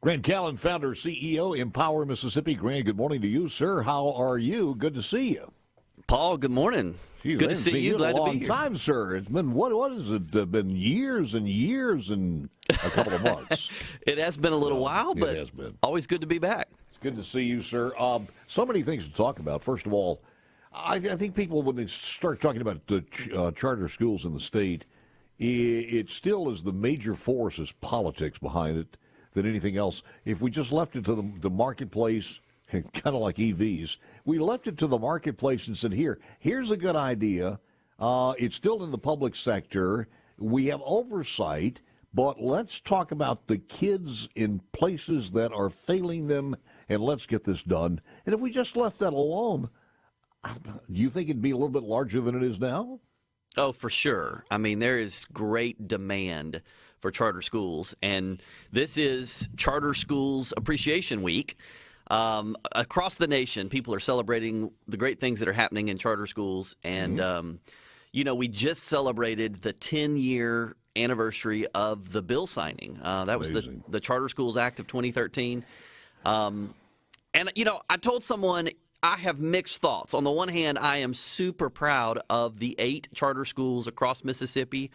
Grant Callen, founder, CEO, Empower Mississippi. Grant, good morning to you, sir. How are you? Good to see you. Paul, good morning. Jeez, Good to see you. Glad in a to be long here. time, sir. It's been, what has it been, years and years and a couple of months. It has been a little while, but it has been. Always good to be back. It's good to see you, sir. So many things to talk about. First of all, I think people, when they start talking about the charter schools in the state, it still is the major force is politics behind it than anything else. If we just left it to the marketplace, kind of like EVs, we left it to the marketplace and said, here's a good idea. It's still in the public sector. We have oversight, but let's talk about the kids in places that are failing them, and let's get this done. And if we just left that alone, do you think it'd be a little bit larger than it is now? Oh, for sure. I mean, there is great demand for charter schools, and this is Charter Schools Appreciation Week. Across the nation, people are celebrating the great things that are happening in charter schools, and we just celebrated the 10-year anniversary of the bill signing. That was the Charter Schools Act of 2013. I told someone I have mixed thoughts. On the one hand, I am super proud of the 8 charter schools across Mississippi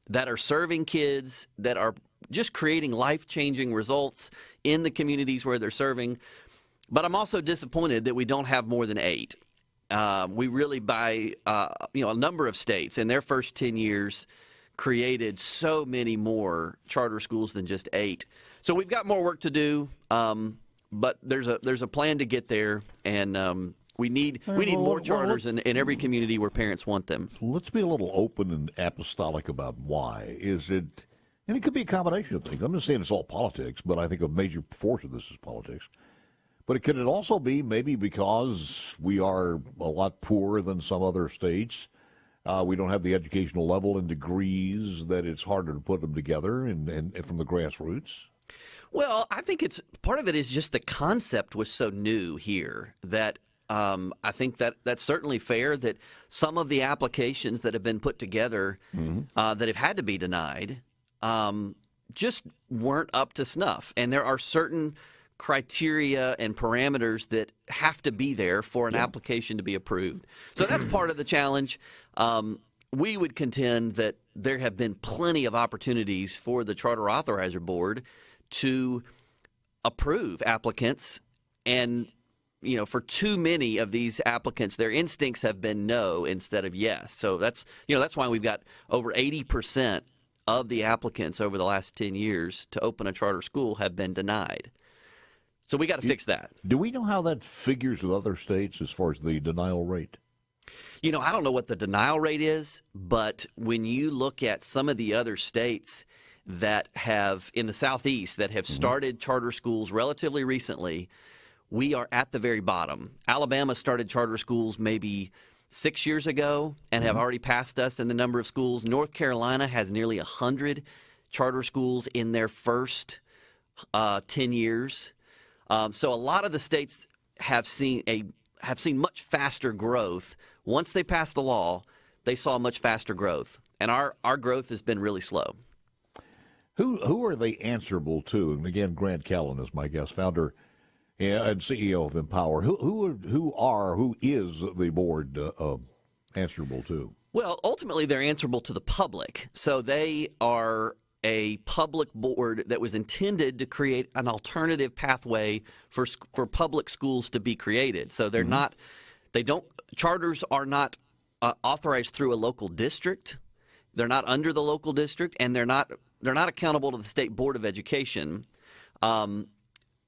that are serving kids, that are just creating life-changing results in the communities where they're serving. But I'm also disappointed that we don't have more than 8. We really, by a number of states in their first 10 years, created so many more charter schools than just 8. So we've got more work to do, but there's a plan to get there, and we need more charters in every community where parents want them. Let's be a little open and apostolic about why. Is it, and it could be a combination of things. I'm not saying it's all politics, but I think a major force of this is politics. But could it also be maybe because we are a lot poorer than some other states? We don't have the educational level and degrees that it's harder to put them together and from the grassroots? Well, I think part of it is just the concept was so new here that I think that's certainly fair that some of the applications that have been put together that have had to be denied just weren't up to snuff. And there are certain criteria and parameters that have to be there for an application to be approved. So that's part of the challenge. We would contend that there have been plenty of opportunities for the Charter Authorizer Board to approve applicants, and for too many of these applicants, their instincts have been no instead of yes. So that's why we've got over 80% of the applicants over the last 10 years to open a charter school have been denied. So we got to fix that. Do we know how that figures with other states as far as the denial rate? I don't know what the denial rate is, but when you look at some of the other states that have, in the Southeast, that have started charter schools relatively recently, we are at the very bottom. Alabama started charter schools maybe 6 years ago and have already passed us in the number of schools. North Carolina has nearly 100 charter schools in their first 10 years. So a lot of the states have seen much faster growth. Once they passed the law, they saw much faster growth. And our growth has been really slow. Who are they answerable to? And again, Grant Callen is my guest, founder and CEO of Empower. Who is the board answerable to? Well, ultimately, they're answerable to the public. So they are a public board that was intended to create an alternative pathway for public schools to be created. So they're not. Charters are not authorized through a local district. They're not under the local district, and they're not accountable to the State Board of Education.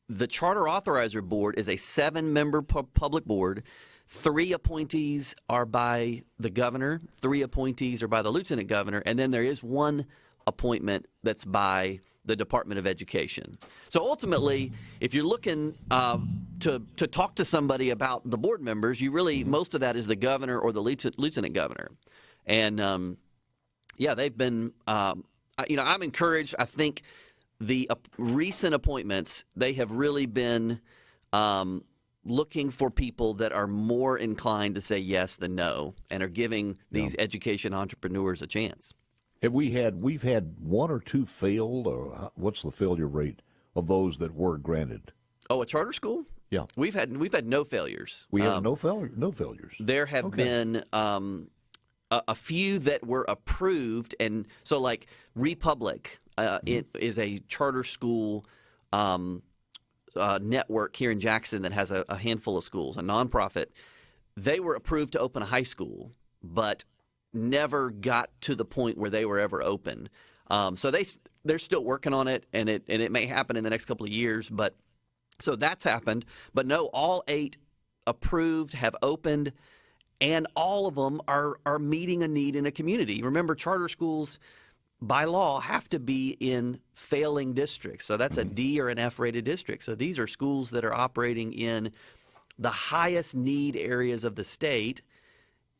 The Charter Authorizer Board is a 7-member public board. 3 appointees are by the governor, 3 appointees are by the lieutenant governor, and then there is 1 appointment that's by the Department of Education. So ultimately, if you're looking to talk to somebody about the board members, most of that is the governor or the lieutenant governor. And they've been. I'm encouraged. I think the recent appointments, they have really been looking for people that are more inclined to say yes than no, and are giving these education entrepreneurs a chance. We've had 1 or 2 failed, or what's the failure rate of those that were granted? Oh, a charter school? Yeah. We've had no failures. We have no failures. There have been a few that were approved, and so like Republic, it is a charter school network here in Jackson that has a handful of schools, a nonprofit. They were approved to open a high school, but never got to the point where they were ever open. So they're still working on it, and it may happen in the next couple of years. But so that's happened. But no, all 8 approved have opened, and all of them are meeting a need in a community. Remember, charter schools by law have to be in failing districts. So that's a D or an F rated district. So these are schools that are operating in the highest need areas of the state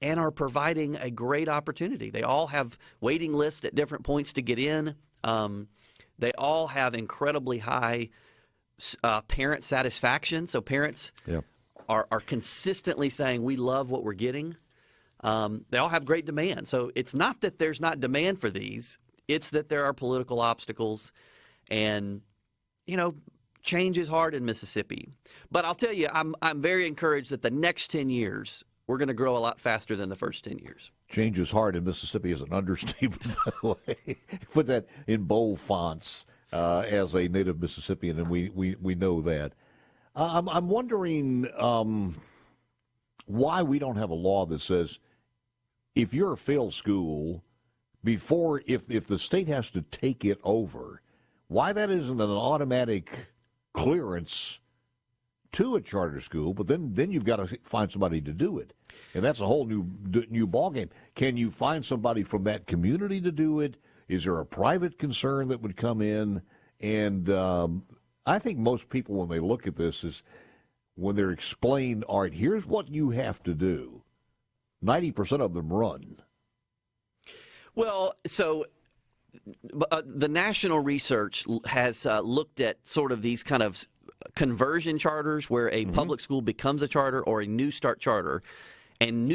and are providing a great opportunity. They all have waiting lists at different points to get in. They all have incredibly high parent satisfaction. So parents are consistently saying, we love what we're getting. They all have great demand. So it's not that there's not demand for these. It's that there are political obstacles. And, change is hard in Mississippi. But I'll tell you, I'm very encouraged that the next 10 years, we're going to grow a lot faster than the first 10 years. Change is hard in Mississippi is an understatement, by the way. Put that in bold fonts as a native Mississippian, and we know that. I'm wondering why we don't have a law that says if you're a failed school, if the state has to take it over, why that isn't an automatic clearance to a charter school, but then you've got to find somebody to do it. And that's a whole new ballgame. Can you find somebody from that community to do it? Is there a private concern that would come in? And I think most people, when they look at this, is when they're explained, all right, here's what you have to do, 90% of them run. Well, so the national research has looked at sort of these kind of conversion charters where a public school becomes a charter or a New Start charter. And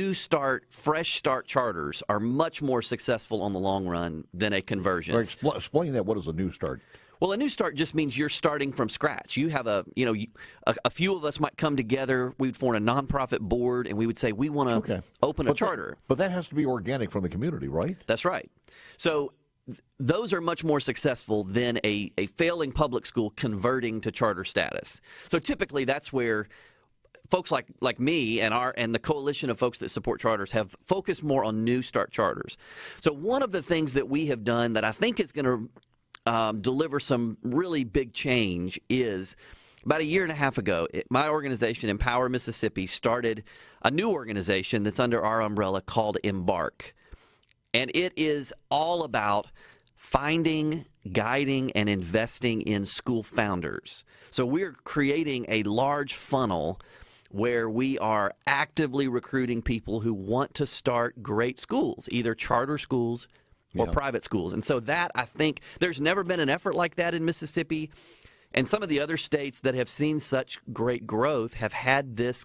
fresh start charters are much more successful on the long run than a conversion. Right, explain that. What is a New Start? Well, a New Start just means you're starting from scratch. You have a few of us might come together. We'd form a nonprofit board, and we would say we want to open a charter. But that has to be organic from the community, right? That's right. So those are much more successful than a failing public school converting to charter status. So typically that's where folks like me and the coalition of folks that support charters have focused more on New Start charters. So one of the things that we have done that I think is going to deliver some really big change is about a year and a half ago, my organization, Empower Mississippi, started a new organization that's under our umbrella called Embark. And it is all about finding, guiding, and investing in school founders. So we're creating a large funnel where we are actively recruiting people who want to start great schools, either charter schools or private schools. And so that, I think, there's never been an effort like that in Mississippi. And some of the other states that have seen such great growth have had this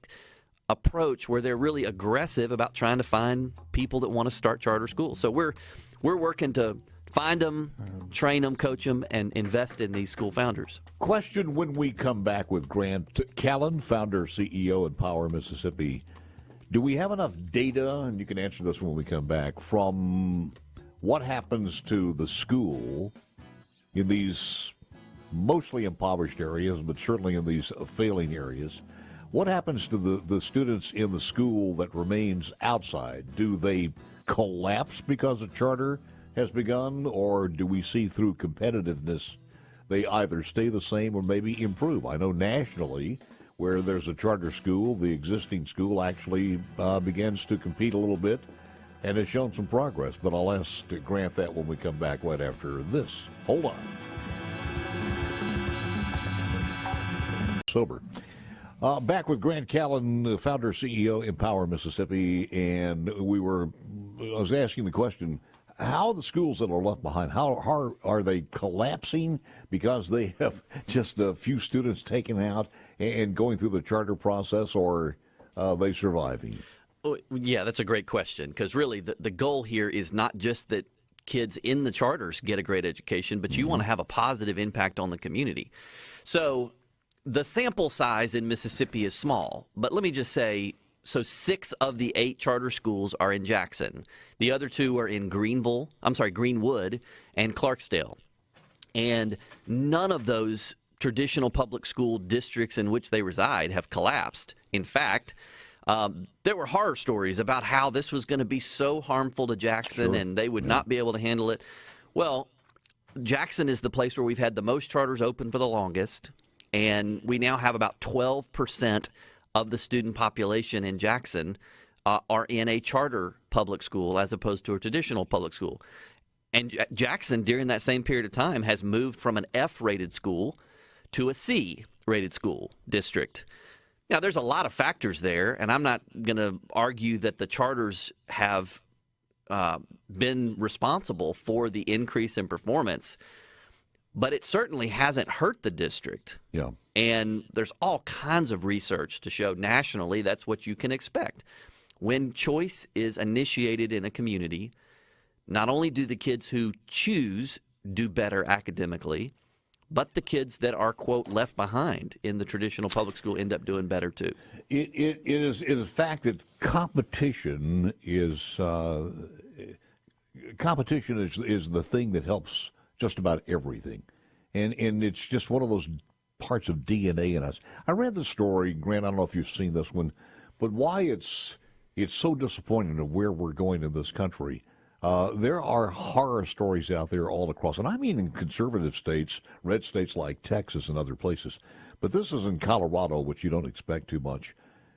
approach where they're really aggressive about trying to find people that want to start charter schools. So we're working to find them, train them, coach them, and invest in these school founders. Question when we come back with Grant Callen, founder, CEO, Empower Mississippi. Do we have enough data, and you can answer this when we come back, from what happens to the school in these mostly impoverished areas, but certainly in these failing areas? What happens to the students in the school that remains outside? Do they collapse because a charter has begun, or do we see through competitiveness they either stay the same or maybe improve? I know nationally, where there's a charter school, the existing school actually begins to compete a little bit and has shown some progress. But I'll ask Grant that when we come back right after this. Hold on. Sober. Back with Grant Callen, founder, CEO, Empower Mississippi, and I was asking the question, how the schools that are left behind, how are they collapsing because they have just a few students taken out and going through the charter process, or are they surviving? Yeah, that's a great question, because really the goal here is not just that kids in the charters get a great education, but you want to have a positive impact on the community. So the sample size in Mississippi is small, but let me just say, so 6 of the 8 charter schools are in Jackson. The other 2 are in Greenwood and Clarksdale. And none of those traditional public school districts in which they reside have collapsed. In fact, there were horror stories about how this was going to be so harmful to Jackson and they would not be able to handle it. Well, Jackson is the place where we've had the most charters open for the longest, and we now have about 12% of the student population in Jackson are in a charter public school as opposed to a traditional public school. And Jackson, during that same period of time, has moved from an F-rated school to a C-rated school district. Now, there's a lot of factors there, and I'm not going to argue that the charters have been responsible for the increase in performance, but it certainly hasn't hurt the district. Yeah. And there's all kinds of research to show nationally that's what you can expect. When choice is initiated in a community, not only do the kids who choose do better academically, but the kids that are, quote, left behind in the traditional public school end up doing better, too. It is a fact that competition is the thing that helps just about everything. And it's just one of those parts of DNA in us. I read the story, Grant, I don't know if you've seen this one, but why it's so disappointing of where we're going in this country. There are horror stories out there all across, and I mean in conservative states, red states like Texas and other places. But this is in Colorado, which you don't expect too much.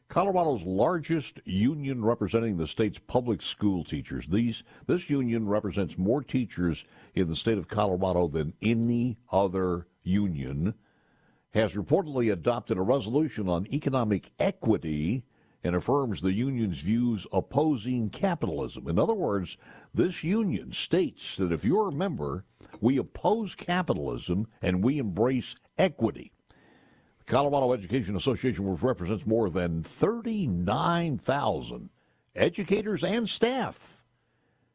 Colorado's largest union representing the state's public school teachers. This union represents more teachers in the state of Colorado than any other union, has reportedly adopted a resolution on economic equity and affirms the union's views opposing capitalism. In other words, this union states that if you're a member, we oppose capitalism and we embrace equity. The Colorado Education Association, which represents more than 39,000 educators and staff,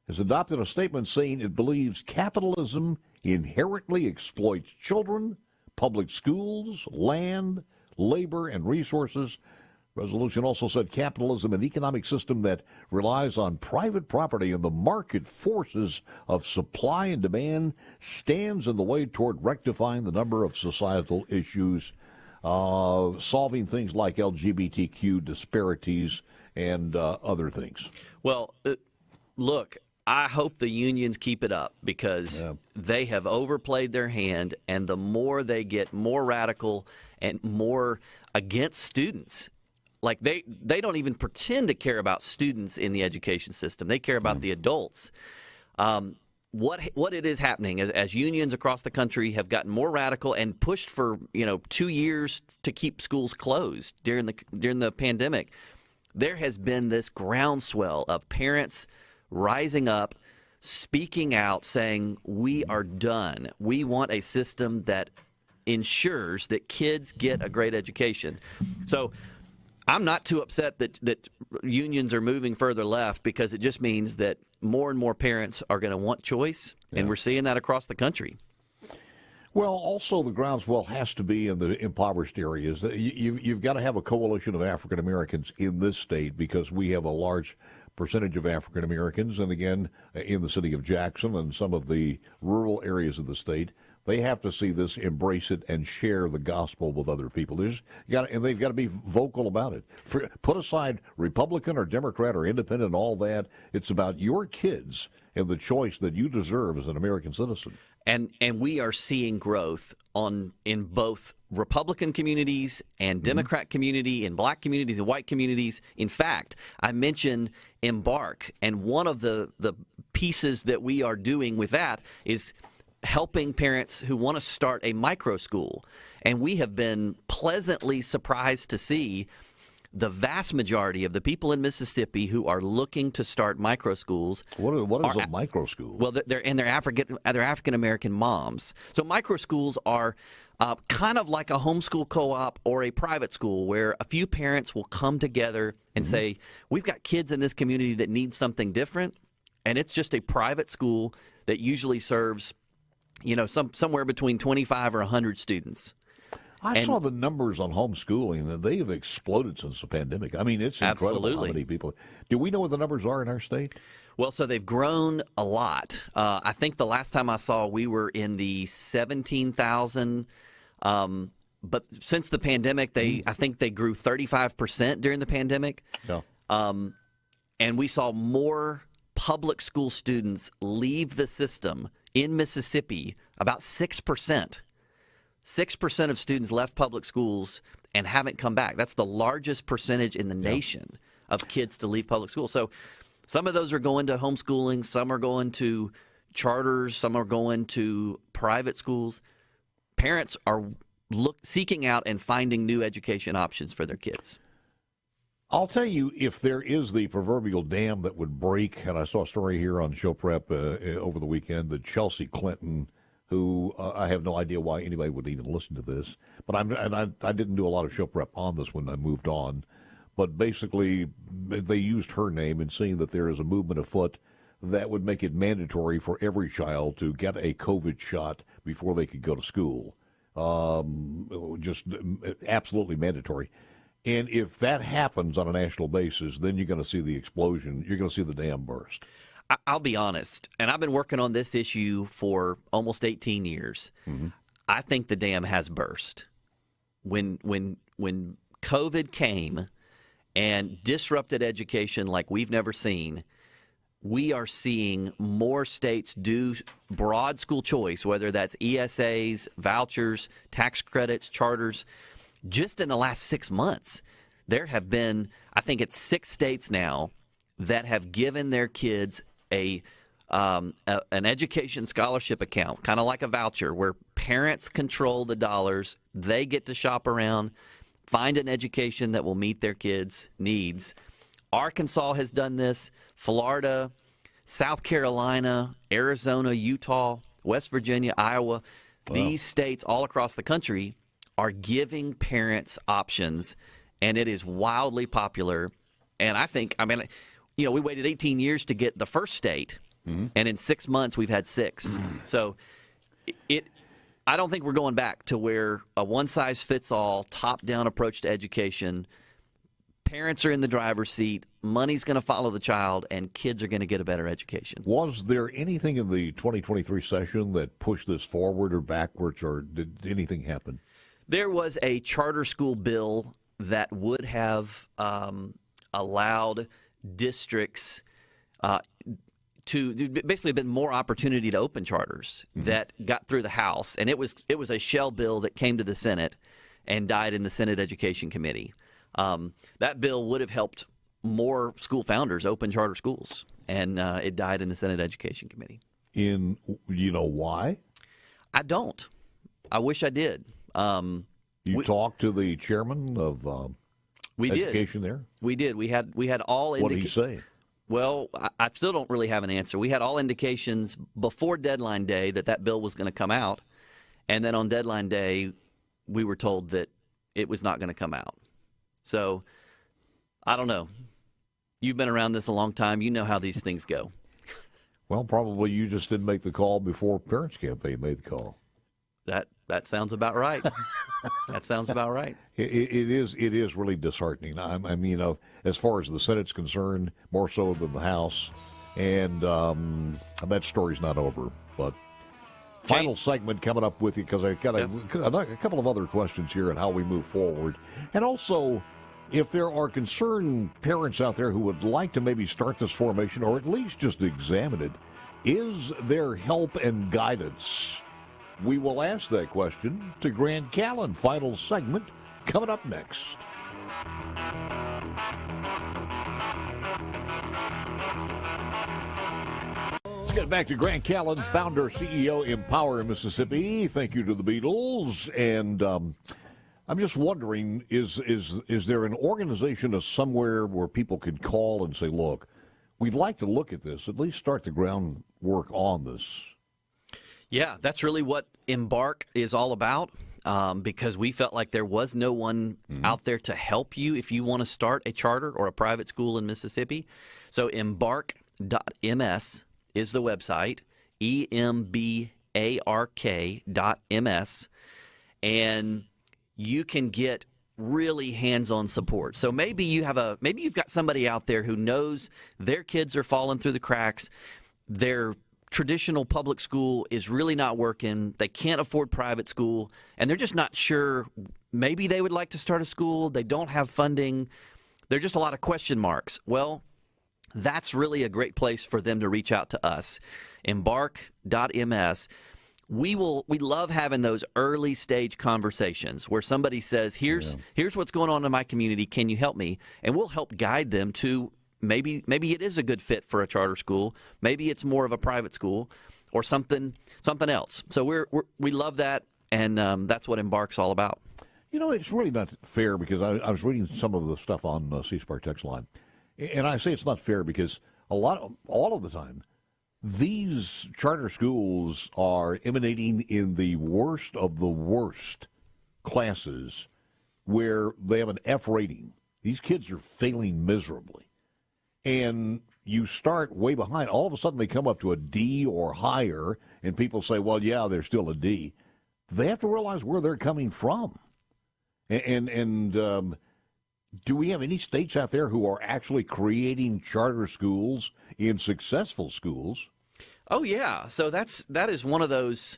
has adopted a statement saying it believes capitalism inherently exploits children, public schools, land, labor, and resources. Resolution also said capitalism, an economic system that relies on private property and the market forces of supply and demand, stands in the way toward rectifying the number of societal issues, solving things like LGBTQ disparities and other things. Well, look, I hope the unions keep it up because they have overplayed their hand, and the more they get more radical and more against students, like they don't even pretend to care about students in the education system. They care about the adults. What it is happening as unions across the country have gotten more radical and pushed for 2 years to keep schools closed during the pandemic. There has been this groundswell of parents rising up, speaking out, saying, we are done. We want a system that ensures that kids get a great education. So I'm not too upset that unions are moving further left because it just means that more and more parents are going to want choice, and we're seeing that across the country. Well, also the groundswell has to be in the impoverished areas. You've got to have a coalition of African Americans in this state because we have a large percentage of African Americans, and again, in the city of Jackson and some of the rural areas of the state, they have to see this, embrace it, and share the gospel with other people. And they've got to be vocal about it. Put aside Republican or Democrat or Independent and all that. It's about your kids and the choice that you deserve as an American citizen. And we are seeing growth in both Republican communities and Democrat community, in black communities and white communities. In fact, I mentioned Embark, and one of the pieces that we are doing with that is helping parents who want to start a micro school. And we have been pleasantly surprised to see the vast majority of the people in Mississippi who are looking to start micro schools. What is a micro school? Well, they're African American moms. So micro schools are kind of like a homeschool co-op or a private school where a few parents will come together and say, we've got kids in this community that need something different, and it's just a private school that usually serves, somewhere between 25 or 100 students. I saw the numbers on homeschooling, and they have exploded since the pandemic. I mean, it's incredible how many people. Do we know what the numbers are in our state? Well, so they've grown a lot. I think the last time I saw, we were in the 17,000. But since the pandemic, I think they grew 35% during the pandemic. Yeah. And we saw more public school students leave the system in Mississippi, about 6%. 6% of students left public schools and haven't come back. That's the largest percentage in the nation of kids to leave public school. So some of those are going to homeschooling, some are going to charters, some are going to private schools. Parents are seeking out and finding new education options for their kids. I'll tell you, if there is the proverbial dam that would break, and I saw a story here on Show Prep over the weekend that Chelsea Clinton, who I have no idea why anybody would even listen to this, but I didn't do a lot of Show Prep on this when I moved on, but basically they used her name in saying that there is a movement afoot that would make it mandatory for every child to get a COVID shot before they could go to school. Just absolutely mandatory. And if that happens on a national basis, then you're going to see the explosion. You're going to see the dam burst. I'll be honest, and I've been working on this issue for almost 18 years. Mm-hmm. I think the dam has burst. When COVID came and disrupted education like we've never seen, we are seeing more states do broad school choice, whether that's ESAs, vouchers, tax credits, charters. Just in the last 6 months, there have been, I think it's 6 states now that have given their kids an education scholarship account, kind of like a voucher, where parents control the dollars. They get to shop around, find an education that will meet their kids' needs. Arkansas has done this. Florida, South Carolina, Arizona, Utah, West Virginia, Iowa. Wow. These states all across the country are giving parents options, and it is wildly popular. And we waited 18 years to get the first state, and in 6 months we've had 6. So I don't think we're going back to where a one-size-fits-all, top-down approach to education. Parents are in the driver's seat, money's going to follow the child, and kids are going to get a better education. Was there anything in the 2023 session that pushed this forward or backwards, or did anything happen? There was a charter school bill that would have allowed districts to basically been more opportunity to open charters that got through the House, and it was a shell bill that came to the Senate and died in the Senate Education Committee. That bill would have helped more school founders open charter schools, and it died in the Senate Education Committee. Why? I don't. I wish I did. You talked to the chairman of education there? We did. We had all What did he say? Well, I still don't really have an answer. We had all indications before deadline day that bill was going to come out, and then on deadline day, we were told that it was not going to come out. So, I don't know. You've been around this a long time. You know how these things go. Well, probably you just didn't make the call before Parents Campaign made the call. That sounds about right. That sounds about right. It is really disheartening. As far as the Senate's concerned, more so than the House, and that story's not over. But final segment coming up with you, because I got a couple of other questions here on how we move forward, and also if there are concerned parents out there who would like to maybe start this formation or at least just examine it, is there help and guidance? We will ask that question to Grant Callen. Final segment coming up next. Let's get back to Grant Callen, founder, CEO, Empower Mississippi. Thank you to the Beatles. And I'm just wondering, is there an organization or somewhere where people can call and say, look, we'd like to look at this, at least start the groundwork on this? Yeah, that's really what Embark is all about, because we felt like there was no one out there to help you if you want to start a charter or a private school in Mississippi. So embark.ms is the website. embark.ms, and you can get really hands-on support. So maybe you've got somebody out there who knows their kids are falling through the cracks. Their traditional public school is really not working. They can't afford private school, and they're just not sure. Maybe they would like to start a school. They don't have funding. There are just a lot of question marks. Well, that's really a great place for them to reach out to us. Embark.ms. We love having those early stage conversations where somebody says, here's what's going on in my community. Can you help me? And we'll help guide them to maybe it is a good fit for a charter school. Maybe it's more of a private school or something else. So we love that, and that's what Embark's all about. You know, it's really not fair because I was reading some of the stuff on C-Spark text line, and I say it's not fair because all of the time, these charter schools are emanating in the worst of the worst classes where they have an F rating. These kids are failing miserably. And you start way behind. All of a sudden they come up to a D or higher, and people say, well, yeah, they're still a D. They have to realize where they're coming from. And do we have any states out there who are actually creating charter schools in successful schools? Oh, yeah. So that is one of those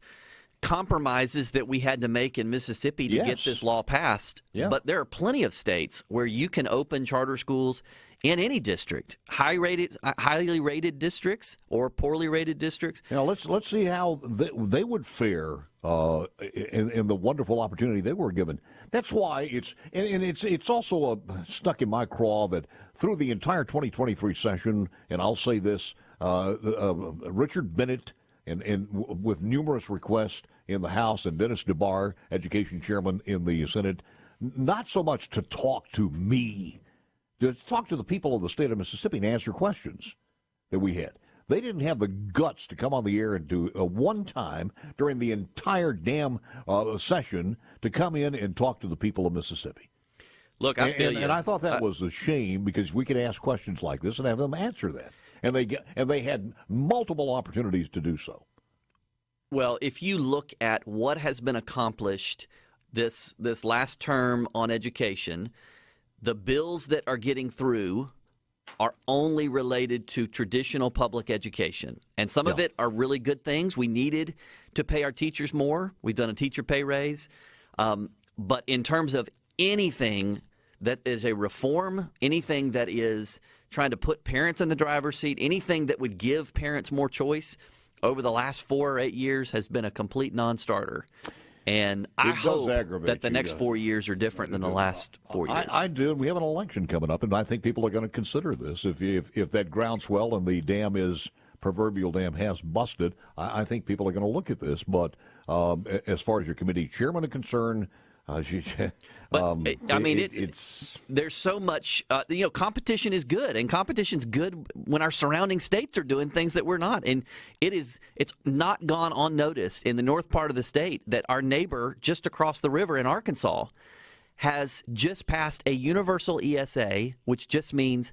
compromises that we had to make in Mississippi to get this law passed. Yeah. But there are plenty of states where you can open charter schools in any district, highly rated districts or poorly rated districts. Now let's see how they would fare in the wonderful opportunity they were given. That's why it's also stuck in my craw that through the entire 2023 session, and I'll say this, Richard Bennett and with numerous requests in the House, and Dennis DeBar, Education Chairman in the Senate, not so much to talk to me, to talk to the people of the state of Mississippi and answer questions that we had. They didn't have the guts to come on the air and do one time during the entire damn session to come in and talk to the people of Mississippi. Look, I feel you. And I thought that was a shame because we could ask questions like this and have them answer that. And they had multiple opportunities to do so. Well, if you look at what has been accomplished this last term on education, the bills that are getting through are only related to traditional public education. And some of it are really good things. We needed to pay our teachers more. We've done a teacher pay raise. But in terms of anything that is a reform, anything that is trying to put parents in the driver's seat, anything that would give parents more choice over the last 4 or 8 years has been a complete non-starter. And I hope that the next 4 years are different than the last 4 years. I do, and we have an election coming up, and I think people are going to consider this. If that groundswell and the proverbial dam has busted, I think people are going to look at this. But as far as your committee chairman is concerned, there's so much. Competition is good, and competition's good when our surrounding states are doing things that we're not. And it's not gone unnoticed in the north part of the state that our neighbor just across the river in Arkansas has just passed a universal ESA, which just means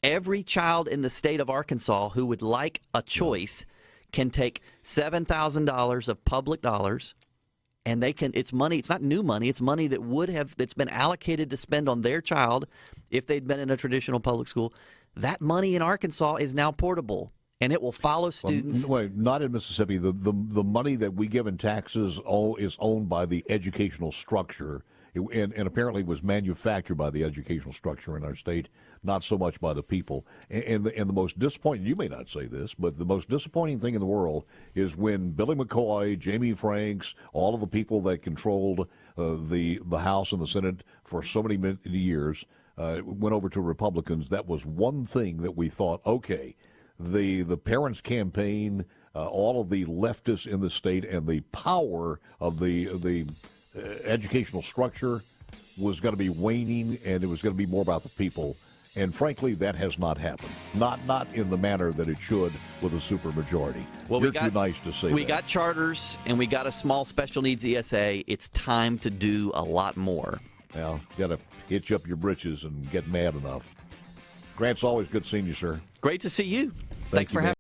every child in the state of Arkansas who would like a choice can take $7,000 of public dollars. And it's money, it's not new money, it's money that's been allocated to spend on their child if they'd been in a traditional public school. That money in Arkansas is now portable, and it will follow students. Wait, not in Mississippi. The money that we give in taxes is owned by the educational structure, and apparently was manufactured by the educational structure in our state, not so much by the people. And the most disappointing, you may not say this, but the most disappointing thing in the world is when Billy McCoy, Jamie Franks, all of the people that controlled the House and the Senate for so many years went over to Republicans. That was one thing that we thought, okay, the parents' campaign, all of the leftists in the state, and the power of the educational structure was going to be waning, and it was going to be more about the people. And frankly, that has not happened. Not in the manner that it should with a supermajority. Well, You're too nice to say we that. got charters, and we got a small special needs ESA. It's time to do a lot more. Well, you got to hitch up your britches and get mad enough. Grant, it's always good seeing you, sir. Great to see you. Thanks for having me.